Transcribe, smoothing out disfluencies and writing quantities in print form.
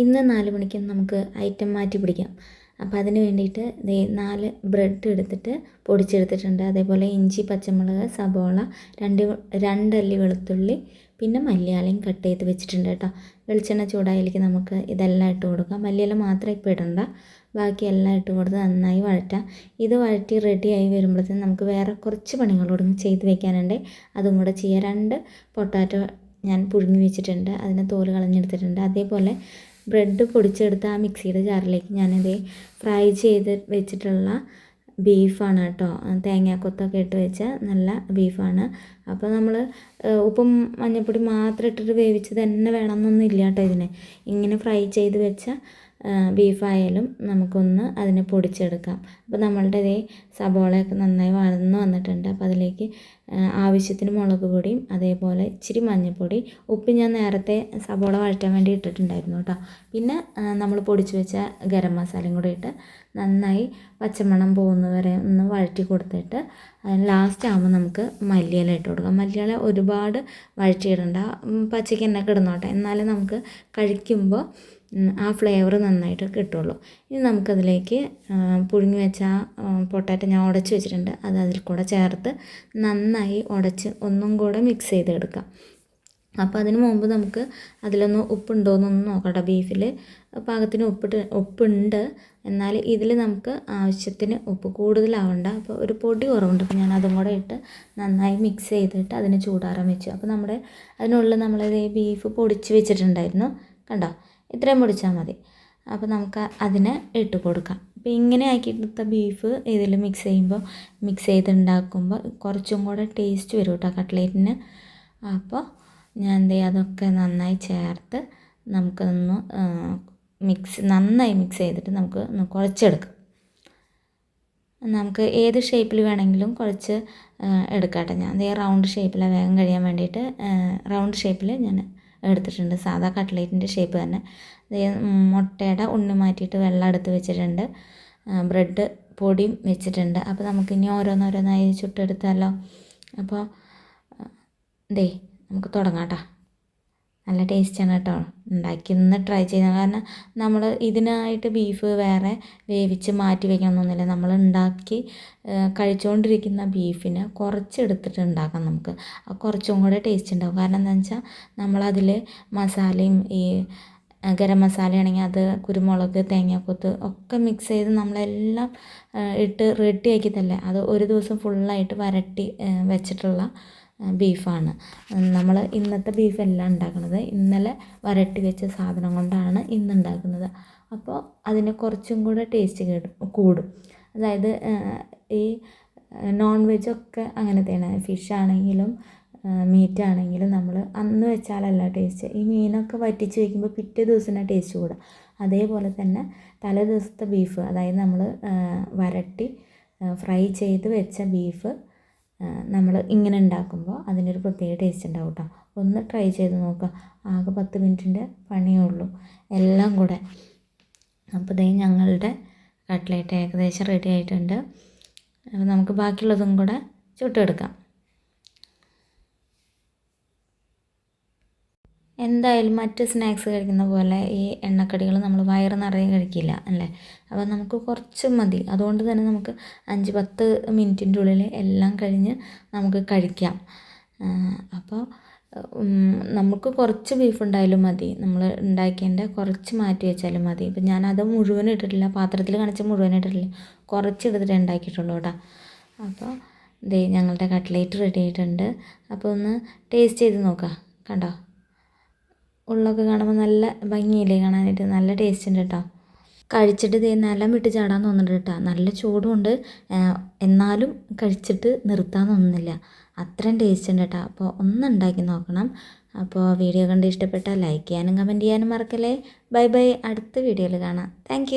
ഇന്ന് 4 മണിക്ക് നമുക്ക് ഐറ്റം മാറ്റി പിടിക്കാം. അപ്പോൾ അതിന് വേണ്ടിയിട്ട് 4 ബ്രെഡ് എടുത്തിട്ട് പൊടിച്ചെടുത്തിട്ടുണ്ട്. അതേപോലെ ഇഞ്ചി, പച്ചമുളക്, സബോള, 2 അല്ലി വെളുത്തുള്ളി, പിന്നെ മല്ലിയിലയും കട്ട് ചെയ്ത് വെച്ചിട്ടുണ്ട് കേട്ടോ. വെളിച്ചെണ്ണ ചൂടായിലേക്ക് നമുക്ക് ഇതെല്ലാം ഇട്ട് കൊടുക്കാം. മല്ലിയില മാത്രം ഇപ്പോൾ ഇടണ്ട, ബാക്കി എല്ലാം ഇട്ട് കൊടുത്ത് നന്നായി വഴറ്റാം. ഇത് വഴറ്റി റെഡിയായി വരുമ്പോഴത്തേനും നമുക്ക് വേറെ കുറച്ച് പണികളോടും ചെയ്ത് വെക്കാനുണ്ട്, അതും കൂടെ ചെയ്യാം. 2 പൊട്ടാറ്റോ ഞാൻ പുഴുങ്ങി വെച്ചിട്ടുണ്ട്, അതിന് തോല് കളഞ്ഞെടുത്തിട്ടുണ്ട്. അതേപോലെ ബ്രെഡ് പൊടിച്ചെടുത്ത് ആ മിക്സിയുടെ ജാറിലേക്ക് ഞാനിത് ഫ്രൈ ചെയ്ത് വെച്ചിട്ടുള്ള ബീഫാണ് കേട്ടോ. തേങ്ങാക്കൊത്തൊക്കെ ഇട്ട് വെച്ച നല്ല ബീഫാണ്. അപ്പോൾ നമ്മൾ ഉപ്പും മഞ്ഞൾപ്പൊടി മാത്രം ഇട്ടിട്ട് വേവിച്ചത് തന്നെ വേണമെന്നൊന്നും ഇല്ല കേട്ടോ. ഇതിന് ഇങ്ങനെ ഫ്രൈ ചെയ്ത് വെച്ച ബീഫായാലും നമുക്കൊന്ന് അതിനെ പൊടിച്ചെടുക്കാം. അപ്പോൾ നമ്മളുടെ സബോളയൊക്കെ നന്നായി വഴന്ന് വന്നിട്ടുണ്ട്. അപ്പോൾ അതിലേക്ക് ആവശ്യത്തിന് മുളക് പൊടിയും അതേപോലെ ഇച്ചിരി മഞ്ഞൾപ്പൊടി, ഉപ്പ് ഞാൻ നേരത്തെ സബോള വഴറ്റാൻ വേണ്ടി ഇട്ടിട്ടുണ്ടായിരുന്നു കേട്ടോ. പിന്നെ നമ്മൾ പൊടിച്ച് വെച്ച ഗരം മസാലയും കൂടി ഇട്ട് നന്നായി പച്ചമണം പോകുന്നവരെ ഒന്ന് വഴറ്റി കൊടുത്തിട്ട് അതിന് ലാസ്റ്റ് ആകുമ്പോൾ നമുക്ക് മല്ലിയില ഇട്ട് കൊടുക്കാം. മല്ലിയില ഒരുപാട് വഴറ്റിയിടണ്ട, പച്ചയ്ക്ക് തന്നെ കിടന്നോട്ടെ, എന്നാലേ നമുക്ക് കഴിക്കുമ്പോൾ ആ ഫ്ലേവർ നന്നായിട്ട് കിട്ടുള്ളൂ. ഇനി നമുക്കതിലേക്ക് പുഴുങ്ങി വെച്ച പൊട്ടാറ്റോ ഞാൻ ഉടച്ച് വെച്ചിട്ടുണ്ട്, അത് അതിൽ കൂടെ ചേർത്ത് നന്നായി ഉടച്ച് ഒന്നും കൂടെ മിക്സ് ചെയ്തെടുക്കാം. അപ്പോൾ അതിന് മുമ്പ് നമുക്ക് അതിലൊന്ന് ഉപ്പുണ്ടോയെന്നൊന്ന് നോക്കട്ടെ. ബീഫിൽ പാകത്തിന് ഉപ്പുണ്ട്, എന്നാൽ ഇതിൽ നമുക്ക് ആവശ്യത്തിന് ഉപ്പ് കൂടുതലാവണ്ട. അപ്പോൾ ഒരു പൊടി കുറവുണ്ട്, അപ്പോൾ ഞാൻ അതും കൂടെ ഇട്ട് നന്നായി മിക്സ് ചെയ്തിട്ട് അതിന് ചൂടാറാൻ വെച്ചു. അപ്പോൾ അതിനുള്ളിൽ നമ്മളിത് ബീഫ് പൊടിച്ച് വെച്ചിട്ടുണ്ടായിരുന്നു, കണ്ടോ, ഇത്രയും പൊടിച്ചാൽ മതി. അപ്പോൾ നമുക്ക് അതിനെ ഇട്ട് കൊടുക്കാം. അപ്പോൾ ഇങ്ങനെ ആക്കിയെടുത്ത ബീഫ് ഇതിൽ മിക്സ് ചെയ്തുണ്ടാക്കുമ്പോൾ കുറച്ചും കൂടെ ടേസ്റ്റ് വരും കേട്ടോ കട്ട്ലേറ്റിന്. അപ്പോൾ ഞാൻ അതൊക്കെ നന്നായി ചേർത്ത് നമുക്കൊന്ന് നന്നായി മിക്സ് ചെയ്തിട്ട് നമുക്ക് കുഴച്ചെടുക്കാം. നമുക്ക് ഏത് ഷേപ്പിൽ വേണമെങ്കിലും കുഴച്ച് എടുക്കാട്ടെ. ഞാൻ റൗണ്ട് ഷേപ്പിലാണ് വേഗം കഴിയാൻ വേണ്ടിയിട്ട് റൗണ്ട് ഷേപ്പിൽ ഞാൻ എടുത്തിട്ടുണ്ട്, സാധാ കട്ട്ലേറ്റിൻ്റെ ഷേപ്പ് തന്നെ. മുട്ടയുടെ ഉണ്ണി മാറ്റിയിട്ട് വെള്ളം എടുത്ത് വെച്ചിട്ടുണ്ട്, ബ്രെഡ് പൊടിയും വെച്ചിട്ടുണ്ട്. അപ്പോൾ നമുക്കിനി ഓരോന്നോരോന്നായി ചുട്ടെടുത്താലോ. അപ്പോൾ നമുക്ക് തുടങ്ങാം കേട്ടോ. നല്ല ടേസ്റ്റാണ് കേട്ടോ, ഉണ്ടാക്കി ഒന്ന് ട്രൈ ചെയ്താൽ. കാരണം നമ്മൾ ഇതിനായിട്ട് ബീഫ് വേറെ വേവിച്ച് മാറ്റി വയ്ക്കണമെന്നൊന്നുമില്ല. നമ്മൾ ഉണ്ടാക്കി കഴിച്ചുകൊണ്ടിരിക്കുന്ന ബീഫിന് കുറച്ചെടുത്തിട്ട് ഉണ്ടാക്കാം നമുക്ക്. കുറച്ചും കൂടെ ടേസ്റ്റ് ഉണ്ടാകും. കാരണം എന്താണെന്ന് വെച്ചാൽ നമ്മളതിൽ മസാലയും ഈ ഗരം മസാലയാണെങ്കിൽ അത്, കുരുമുളക്, തേങ്ങാക്കൊത്ത് ഒക്കെ മിക്സ് ചെയ്ത് നമ്മളെല്ലാം ഇട്ട് റെഡിയാക്കി തന്നെ അത് ഒരു ദിവസം ഫുള്ളായിട്ട് വരട്ടി വെച്ചിട്ടുള്ള ബീഫാണ്. നമ്മൾ ഇന്നത്തെ ബീഫല്ല ഉണ്ടാക്കുന്നത്, ഇന്നലെ വരട്ടി വെച്ച സാധനം കൊണ്ടാണ് ഇന്ന് ഉണ്ടാക്കുന്നത്. അപ്പോൾ അതിന് കുറച്ചും കൂടെ ടേസ്റ്റ് കൂടും. അതായത് ഈ നോൺ വെജൊക്കെ അങ്ങനത്തെയാണ്. ഫിഷ് ആണെങ്കിലും മീറ്റ് ആണെങ്കിലും നമ്മൾ അന്ന് വെച്ചാലല്ല ടേസ്റ്റ്. ഈ മീനൊക്കെ വറ്റിച്ച് വയ്ക്കുമ്പോൾ പിറ്റേ ദിവസമാണ് ടേസ്റ്റ് കൂടുക. അതേപോലെ തന്നെ തലേ ദിവസത്തെ ബീഫ്, അതായത് നമ്മൾ വരട്ടി ഫ്രൈ ചെയ്ത് വെച്ച ബീഫ് നമ്മൾ ഇങ്ങനെ ഉണ്ടാക്കുമ്പോൾ അതിനൊരു പ്രത്യേക ടേസ്റ്റ് ഉണ്ടാവും കേട്ടോ. ഒന്ന് ട്രൈ ചെയ്ത് നോക്കുക. ആകെ 10 മിനിറ്റിൻ്റെ പണിയേ ഉള്ളൂ എല്ലാം കൂടെ. അപ്പോൾ ഞങ്ങളുടെ കട്ട്ലേറ്റ് ഏകദേശം റെഡി ആയിട്ടുണ്ട്. അപ്പോൾ നമുക്ക് ബാക്കിയുള്ളതും കൂടെ ചുട്ടെടുക്കാം. എന്തായാലും മറ്റ് സ്നാക്സ് കഴിക്കുന്ന പോലെ ഈ എണ്ണക്കടികൾ നമ്മൾ വയറ് നിറയെ കഴിക്കില്ല അല്ലേ. അപ്പോൾ നമുക്ക് കുറച്ച് മതി. അതുകൊണ്ട് തന്നെ നമുക്ക് 5-10 മിനിറ്റിൻ്റെ ഉള്ളിൽ എല്ലാം കഴിഞ്ഞ് നമുക്ക് കഴിക്കാം. അപ്പോൾ നമുക്ക് കുറച്ച് ബീഫ് ഉണ്ടായാലും മതി, നമ്മൾ ഉണ്ടാക്കിയതിൻ്റെ കുറച്ച് മാറ്റി വെച്ചാലും മതി. ഇപ്പം ഞാനത് മുഴുവൻ ഇട്ടിട്ടില്ല, പാത്രത്തിൽ കാണിച്ച് മുഴുവൻ ഇട്ടിട്ടില്ല, കുറച്ച് എടുത്തിട്ട് ഉണ്ടാക്കിയിട്ടുള്ളൂ കേട്ടോ. അപ്പോൾ ഞങ്ങളുടെ കട്ട്ലേറ്റ് റെഡി ആയിട്ടുണ്ട്. അപ്പോൾ ഒന്ന് ടേസ്റ്റ് ചെയ്ത് നോക്കാം. കണ്ടോ, ഉള്ളൊക്കെ കാണുമ്പോൾ നല്ല ഭംഗിയില്ലേ കാണാനായിട്ട്, നല്ല ടേസ്റ്റ് ഉണ്ട് കേട്ടോ. കഴിച്ചിട്ട് നിലം വിട്ട് ചാടാൻ തോന്നുന്നുണ്ട് കേട്ടോ. നല്ല ചൂടുമുണ്ട്, എന്നാലും കഴിച്ചിട്ട് നിർത്താൻ തോന്നുന്നില്ല, അത്രയും ടേസ്റ്റ് ഉണ്ട് കേട്ടോ. അപ്പോൾ ഒന്ന് ഉണ്ടാക്കി നോക്കണം. അപ്പോൾ വീഡിയോ കണ്ട് ഇഷ്ടപ്പെട്ടാൽ ലൈക്ക് ചെയ്യാനും കമൻറ്റ് ചെയ്യാനും മറക്കല്ലേ. ബൈ ബൈ, അടുത്ത വീഡിയോയിൽ കാണാം. താങ്ക്